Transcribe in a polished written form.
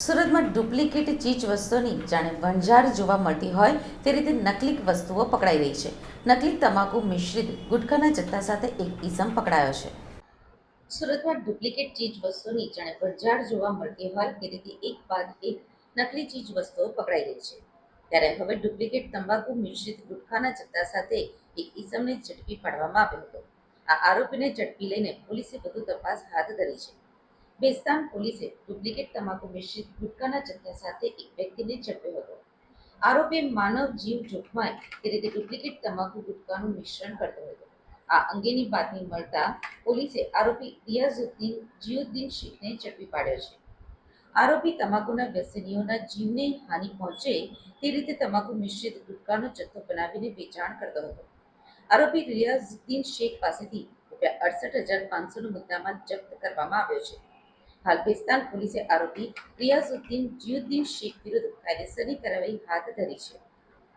સુરતમાં ડુપ્લિકેટ ચીજ વસ્તુઓની જાણે વણઝાર જોવા મળતી હોય તે રીતે નકલી વસ્તુઓ પકડાઈ રહી છે. નકલી તમાકુ મિશ્રિત ગુટખાના જથ્થા સાથે એક ઈસમ પકડાયો છે. સુરતમાં ડુપ્લિકેટ ચીજ વસ્તુઓની જાણે વણઝાર જોવા મળતી હોય તે રીતે એક બાદ એક નકલી ચીજ વસ્તુઓ પકડાઈ રહી છે. ત્યારે હવે ડુપ્લિકેટ તંબાકુ મિશ્રિત ગુટખાના જથ્થા સાથે એક ઈસમને ઝડપી પાડવામાં આવ્યો હતો. આ આરોપીને ઝડપી લઈને પોલીસે વધુ તપાસ હાથ ધરી છે. બેસ્તાન પોલીસે ડુપ્લિકેટ તમાકુ મિશ્રિત ગુટખાના જથ્થા સાથે એક વ્યક્તિને ઝડપ્યો હતો. આરોપી માનવ જીવ જોખમાય તે રીતે ડુપ્લિકેટ તમાકુ ગુટખાનું મિશ્રણ કરતો હતો. આ અંગેની બાતમી મળતા પોલીસે આરોપી રિયાઝુદ્દીન જીઉદ્દીન શેખને ઝડપી પાડ્યો છે. આરોપી તમાકુના વ્યસનીઓના જીવને હાનિ પહોંચે તે રીતે તમાકુ મિશ્રિત ગુટખાનો જથ્થો બનાવીને વેચાણ કરતો હતો. આરોપી રિયાઝુદ્દીન શેખ પાસેથી ₹68,500નો મુદ્દામાલ જપ્ત કરવામાં આવ્યો છે. હાલ બેસ્તાન પોલીસે આરોપી રિયાઝુદ્દીન જીઉદ્દીન શેખ વિરુદ્ધ કાયદેસરની કાર્યવાહી હાથ ધરી છે.